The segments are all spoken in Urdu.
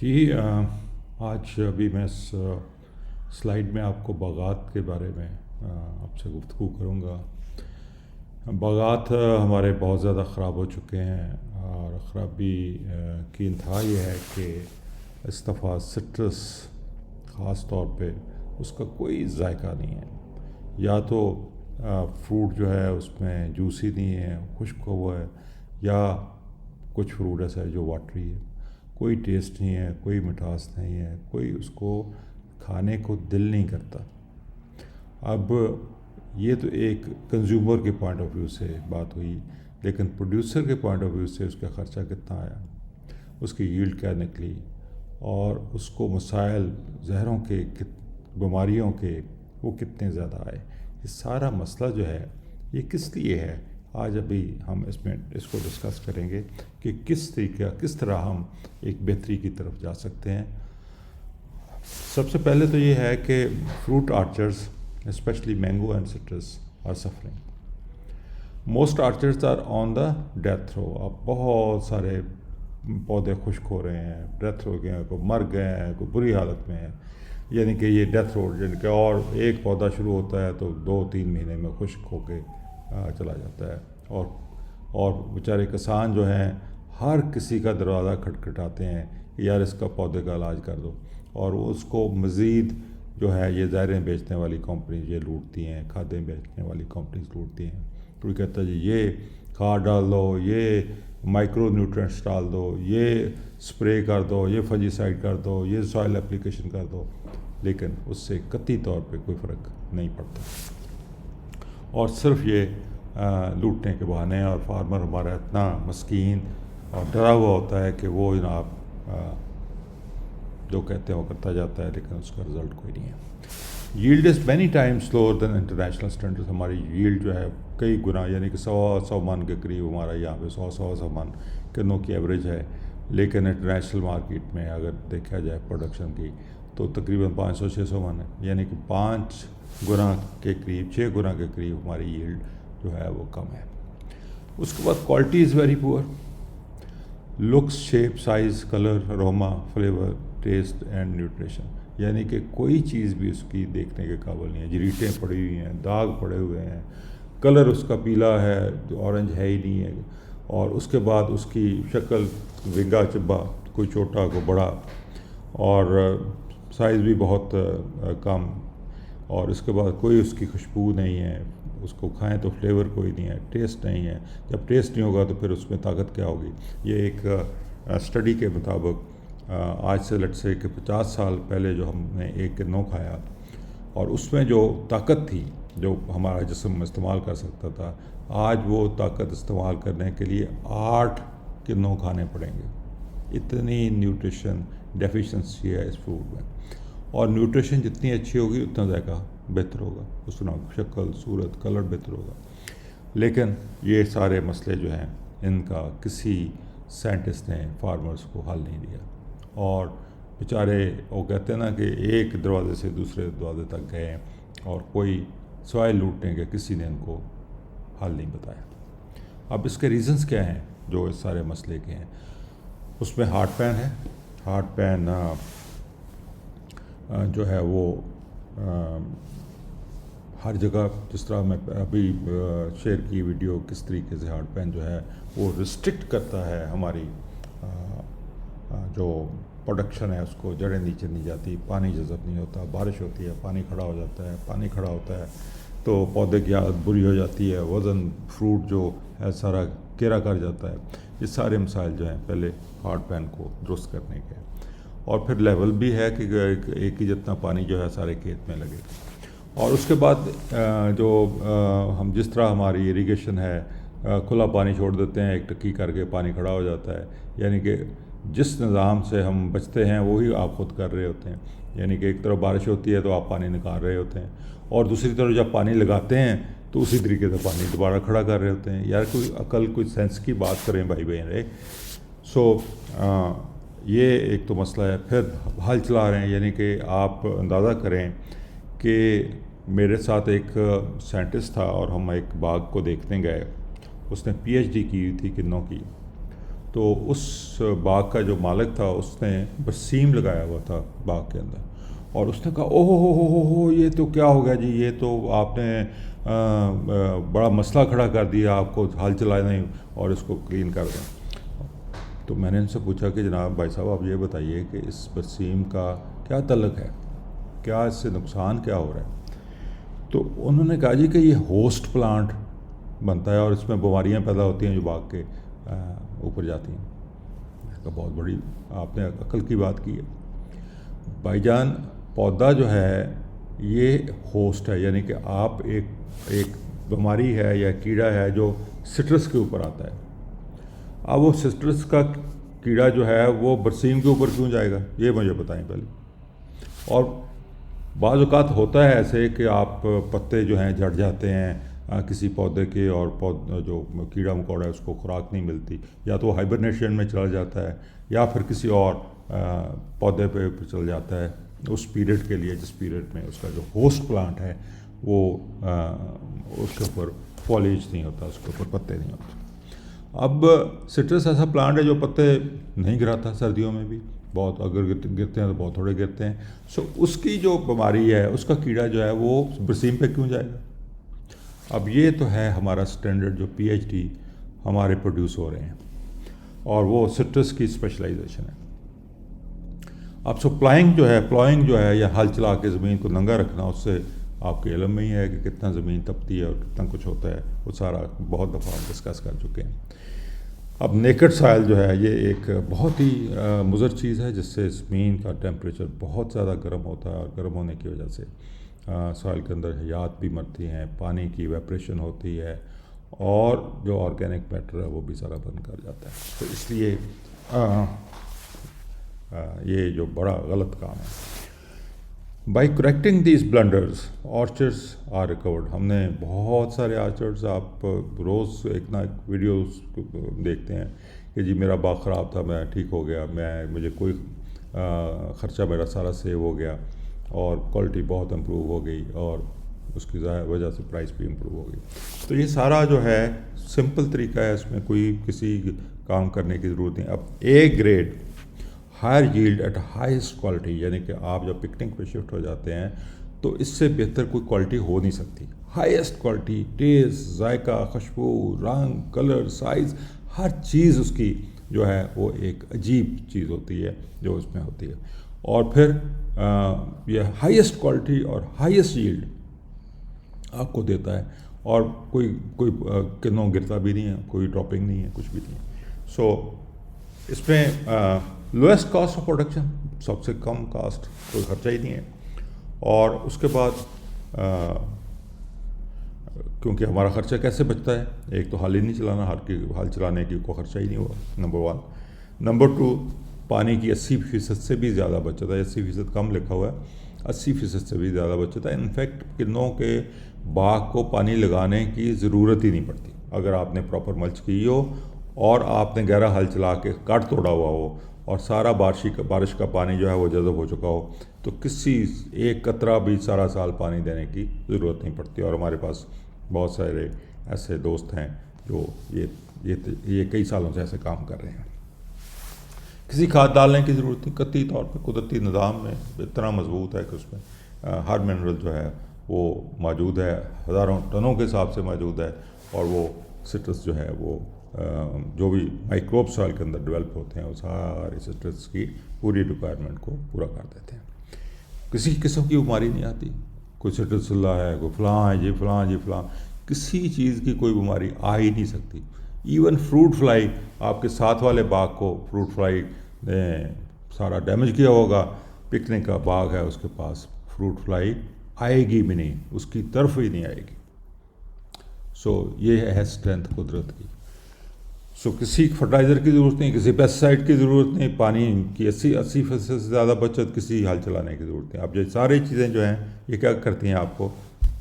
جی آج ابھی میں اس سلائیڈ میں آپ کو باغات کے بارے میں آپ سے گفتگو کروں گا۔ باغات ہمارے بہت زیادہ خراب ہو چکے ہیں، اور خرابی کی انتہا یہ ہے کہ اس دفعہ سٹرس خاص طور پہ اس کا کوئی ذائقہ نہیں ہے، یا تو فروٹ جو ہے اس میں جوسی نہیں ہے، خشک ہوا ہے، یا کچھ فروٹ ایسا ہے جو واٹری ہے، کوئی ٹیسٹ نہیں ہے، کوئی مٹھاس نہیں ہے، کوئی اس کو کھانے کو دل نہیں کرتا۔ اب یہ تو ایک کنزیومر کے پوائنٹ آف ویو سے بات ہوئی، لیکن پروڈیوسر کے پوائنٹ آف ویو سے اس کا خرچہ کتنا آیا، اس کی ییلڈ کیا نکلی، اور اس کو مسائل زہروں کے بیماریوں کے وہ کتنے زیادہ آئے، یہ سارا مسئلہ جو ہے یہ کس لیے ہے۔ آج ابھی ہم اس کو ڈسکس کریں گے کہ کس طرح ہم ایک بہتری کی طرف جا سکتے ہیں۔ سب سے پہلے تو یہ ہے کہ fruit orchards especially mango and citrus are suffering. Most orchards are on the death throe. اب بہت سارے پودے خشک ہو رہے ہیں، ڈیتھ ہو گئے ہیں، کوئی مر گئے ہیں، کوئی بری حالت میں ہے، یعنی کہ یہ ڈیتھ روڈ، یعنی کہ اور ایک پودا شروع ہوتا ہے تو 2-3 مہینے میں خشک ہو کے چلا جاتا ہے، اور بیچارے کسان جو ہیں ہر کسی کا دروازہ کھٹکھٹاتے ہیں کہ یار اس کا پودے کا علاج کر دو، اور اس کو مزید جو ہے یہ زہریں بیچنے والی کمپنیز یہ لوٹتی ہیں، کھادیں بیچنے والی کمپنیز لوٹتی ہیں۔ کوئی کہتا ہے جی یہ کھاد ڈال دو، یہ مائکرو نیوٹرینٹس ڈال دو، یہ اسپرے کر دو، یہ فنجیسائڈ کر دو، یہ سوائل اپلیکیشن کر دو، لیکن اس سے قطعی طور پہ کوئی فرق نہیں پڑتا، اور صرف یہ لوٹنے کے بہانے، اور فارمر ہمارا اتنا مسکین اور ڈرا ہوا ہوتا ہے کہ وہ جناب جو کہتے ہیں وہ کرتا جاتا ہے، لیکن اس کا رزلٹ کوئی نہیں ہے۔ Yield is many times slower than international standard. ہماری ییلڈ جو ہے کئی گنا، یعنی کہ 100 من کے قریب ہمارا یہاں پہ 100 من کنوں کی ایوریج ہے، لیکن انٹرنیشنل مارکیٹ میں اگر دیکھا جائے پروڈکشن کی تو تقریباً 500-600 من ہے، یعنی کہ 5 گنا کے قریب، 6 گنا کے قریب ہماری ییلڈ جو ہے وہ کم ہے۔ اس کے بعد quality is very poor. Looks, shape, size, colour, aroma, flavour, test and nutrition, یعنی کہ کوئی چیز بھی اس کی دیکھنے کے قابل نہیں ہے۔ جریٹیں پڑی ہوئی ہیں، داغ پڑے ہوئے ہیں، کلر اس کا پیلا ہے، اورنج ہے ہی نہیں ہے، اور اس کے بعد اس کی شکل ونگا چبا، کوئی چھوٹا کوئی بڑا، اور سائز بھی بہت کم، اور اس کے بعد کوئی اس کی خوشبو نہیں ہے، اس کو کھائیں تو فلیور کوئی نہیں ہے، ٹیسٹ نہیں ہے۔ جب ٹیسٹ نہیں ہوگا تو پھر اس میں طاقت کیا ہوگی؟ یہ ایک اسٹڈی کے مطابق آج سے لٹ سے کہ 50 سال پہلے جو ہم نے ایک کنو کھایا، اور اس میں جو طاقت تھی جو ہمارا جسم استعمال کر سکتا تھا، آج وہ طاقت استعمال کرنے کے لیے 8 کنو کھانے پڑیں گے۔ اتنی نیوٹریشن ڈیفیشنسی ہے اس فوڈ میں، اور نیوٹریشن جتنی اچھی ہوگی اتنا ذائقہ بہتر ہوگا، اس طرح شکل، صورت، کلر بہتر ہوگا، لیکن یہ سارے مسئلے جو ہیں ان کا کسی سائنٹسٹ نے فارمرز کو حل نہیں دیا، اور بیچارے وہ کہتے ہیں نا کہ ایک دروازے سے دوسرے دروازے تک گئے اور کوئی سوائے لوٹنے کے کسی نے ان کو حل نہیں بتایا۔ اب اس کے ریزنز کیا ہیں جو اس سارے مسئلے کے ہیں؟ اس میں ہارٹ پین ہے۔ ہارٹ پین جو ہے وہ ہر جگہ، جس طرح میں ابھی شیئر کی ویڈیو، کس طریقے سے ہارٹ پین جو ہے وہ ریسٹرکٹ کرتا ہے ہماری جو پروڈکشن ہے، اس کو جڑیں نیچے نہیں جاتی، پانی جذب نہیں ہوتا، بارش ہوتی ہے پانی کھڑا ہو جاتا ہے، پانی کھڑا ہوتا ہے تو پودے کی حالت بری ہو جاتی ہے، وزن فروٹ جو ہے سارا کیرا کر جاتا ہے۔ یہ سارے مسائل جو ہیں پہلے ہارٹ پین کو درست کرنے کے، اور پھر لیول بھی ہے کہ ایک ہی جتنا پانی جو ہے سارے کھیت میں لگے، اور اس کے بعد جو ہم جس طرح ہماری ایریگیشن ہے، کھلا پانی چھوڑ دیتے ہیں، ایک ٹکی کر کے پانی کھڑا ہو جاتا ہے، یعنی کہ جس نظام سے ہم بچتے ہیں وہی آپ خود کر رہے ہوتے ہیں، یعنی کہ ایک طرف بارش ہوتی ہے تو آپ پانی نکال رہے ہوتے ہیں، اور دوسری طرف جب پانی لگاتے ہیں تو اسی طریقے سے پانی دوبارہ کھڑا کر رہے ہوتے ہیں۔ یار کوئی عقل، کوئی سینس کی بات کریں بھائی رہے۔ یہ ایک تو مسئلہ ہے۔ پھر ہل چلا رہے ہیں، یعنی کہ آپ اندازہ کریں کہ میرے ساتھ ایک سائنٹسٹ تھا، اور ہم ایک باغ کو دیکھنے گئے، اس نے پی ایچ ڈی کی ہوئی تھی کنوں کی، تو اس باغ کا جو مالک تھا اس نے برسیم لگایا ہوا تھا باغ کے اندر، اور اس نے کہا اوہ ہو یہ تو کیا ہو گیا جی، یہ تو آپ نے بڑا مسئلہ کھڑا کر دیا، آپ کو ہل چلانا ہی اور اس کو کلین کر دیں۔ تو میں نے ان سے پوچھا کہ جناب بھائی صاحب آپ یہ بتائیے کہ اس برسیم کا کیا تعلق ہے، کیا اس سے نقصان کیا ہو رہا ہے؟ تو انہوں نے کہا جی کہ یہ ہوسٹ پلانٹ بنتا ہے اور اس میں بیماریاں پیدا ہوتی ہیں جو باغ کے اوپر جاتی ہیں۔ میں نے کہا بہت بڑی آپ نے عقل کی بات کی ہے بھائی جان، پودا جو ہے یہ ہوسٹ ہے، یعنی کہ آپ ایک بیماری ہے یا کیڑا ہے جو سٹرس کے اوپر آتا ہے، اب وہ سٹرس کا کیڑا جو ہے وہ برسیم کے اوپر کیوں جائے گا، یہ مجھے بتائیں پہلے۔ اور بعض اوقات ہوتا ہے ایسے کہ آپ پتے جو ہیں جھڑ جاتے ہیں کسی پودے کے، اور جو کیڑا مکوڑا ہے اس کو خوراک نہیں ملتی، یا تو وہ ہائبرنیشن میں چلا جاتا ہے یا پھر کسی اور پودے پہ چل جاتا ہے اس پیریڈ کے لیے جس پیریڈ میں اس کا جو ہوسٹ پلانٹ ہے وہ اس کے اوپر فولیج نہیں ہوتا، اس کے اوپر پتے نہیں ہوتے۔ اب سٹرس ایسا پلانٹ ہے جو پتے نہیں گراتا سردیوں میں بھی، بہت اگر گرتے ہیں تو بہت تھوڑے گرتے ہیں، سو اس کی جو بیماری ہے اس کا کیڑا جو ہے وہ برسیم پہ کیوں جائے گا؟ اب یہ تو ہے ہمارا سٹینڈرڈ جو پی ایچ ڈی ہمارے پروڈیوس ہو رہے ہیں، اور وہ سٹرس کی اسپیشلائزیشن ہے۔ اب پلائنگ جو ہے یا ہل چلا کے زمین کو ننگا رکھنا، اس سے آپ کے علم میں ہی ہے کہ کتنا زمین تپتی ہے اور کتنا کچھ ہوتا ہے، وہ سارا بہت دفعہ ہم ڈسکس کر چکے ہیں۔ اب نیکڈ سائل جو ہے یہ ایک بہت ہی مضر چیز ہے، جس سے زمین کا ٹیمپریچر بہت زیادہ گرم ہوتا ہے، اور گرم ہونے کی وجہ سے سائل کے اندر حیات بھی مرتی ہیں، پانی کی ایویپریشن ہوتی ہے، اور جو آرگینک میٹر ہے وہ بھی سارا بند کر جاتا ہے۔ تو اس لیے یہ جو بڑا غلط کام ہے۔ By correcting these blunders orchards are record. ہم نے بہت سارے آرچرڈز، آپ روز ایک نہ ایک ویڈیوز دیکھتے ہیں کہ جی میرا باغ خراب تھا، میں ٹھیک ہو گیا، مجھے کوئی خرچہ میرا سارا سیو ہو گیا، اور کوالٹی بہت امپروو ہو گئی، اور اس کی وجہ سے پرائس بھی امپروو ہو گئی۔ تو یہ سارا جو ہے سمپل طریقہ ہے، اس میں کوئی کسی کام کرنے کی ضرورت نہیں۔ اب A grade higher yield at highest quality, یعنی کہ آپ جب پکنک پہ شفٹ ہو جاتے ہیں تو اس سے بہتر کوئی کوالٹی ہو نہیں سکتی۔ ہائیسٹ کوالٹی، ٹیسٹ، ذائقہ، خوشبو، رنگ، کلر، سائز، ہر چیز اس کی جو ہے وہ ایک عجیب چیز ہوتی ہے جو اس میں ہوتی ہے، اور پھر یہ ہائیسٹ کوالٹی اور ہائیسٹ ییلڈ آپ کو دیتا ہے، اور کوئی کنوں گرتا بھی نہیں ہے، کوئی ڈراپنگ نہیں ہے، کچھ بھی نہیں ہے۔ سو اس میں لویسٹ کاسٹ آف پروڈکشن، سب سے کم کاسٹ، کوئی خرچہ ہی نہیں ہے۔ اور اس کے بعد کیونکہ ہمارا خرچہ کیسے بچتا ہے، ایک تو ہل ہی نہیں چلانا، ہل چلانے کی کوئی خرچہ ہی نہیں ہوا، نمبر 1۔ نمبر 2، پانی کی 80% سے بھی زیادہ بچت ہے، 80% کم لکھا ہوا ہے، 80% سے بھی زیادہ بچت ہے۔ انفیکٹ کنوں کے باغ کو پانی لگانے کی ضرورت ہی نہیں پڑتی، اگر آپ نے پراپر ملچ کی ہو اور آپ نے گہرا ہل چلا کے کاٹ توڑا ہوا ہو، اور سارا بارش کا پانی جو ہے وہ جذب ہو چکا ہو، تو کسی ایک قطرہ بھی سارا سال پانی دینے کی ضرورت نہیں پڑتی۔ اور ہمارے پاس بہت سارے ایسے دوست ہیں جو یہ کئی سالوں سے ایسے کام کر رہے ہیں۔ کسی کھاد ڈالنے کی ضرورت نہیں، قطعی طور پہ قدرتی نظام میں اتنا مضبوط ہے کہ اس میں ہر منرل جو ہے وہ موجود ہے، ہزاروں ٹنوں کے حساب سے موجود ہے، اور وہ سٹرس جو ہے وہ جو بھی مائکروب سائل کے اندر ڈیولپ ہوتے ہیں وہ سارے سٹرس کی پوری ریکوائرمنٹ کو پورا کر دیتے ہیں۔ کسی قسم کی بیماری نہیں آتی، کوئی سٹرس اللہ ہے، کوئی فلاں ہے جی فلاں جی فلاں، کسی چیز کی کوئی بیماری آ ہی نہیں سکتی۔ ایون فروٹ فلائی، آپ کے ساتھ والے باغ کو فروٹ فلائی نے سارا ڈیمیج کیا ہوگا، پکنک کا باغ ہے، اس کے پاس فروٹ فلائی آئے گی بھی نہیں، اس کی طرف ہی نہیں آئے گی۔ سو یہ ہے اسٹرینتھ قدرت کی۔ سو کسی فرٹیلائزر کی ضرورت نہیں، کسی پیسٹیسائڈ کی ضرورت نہیں، پانی کی 80% سے زیادہ بچت، کسی ہل چلانے کی ضرورت نہیں۔ اب یہ ساری چیزیں جو ہیں یہ کیا کرتی ہیں آپ کو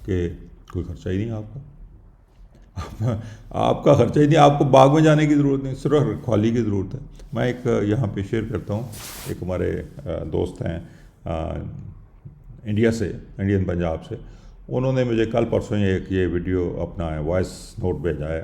کہ کوئی خرچہ ہی نہیں آپ کا، آپ کا خرچہ ہی نہیں، آپ کو باغ میں جانے کی ضرورت نہیں، صرف رکھوالی کی ضرورت ہے۔ میں ایک یہاں پہ شیئر کرتا ہوں، ایک ہمارے دوست ہیں انڈیا سے، انڈین پنجاب سے، انہوں نے مجھے کل پرسوں یہ ویڈیو اپنا وائس نوٹ بھیجا ہے۔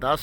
10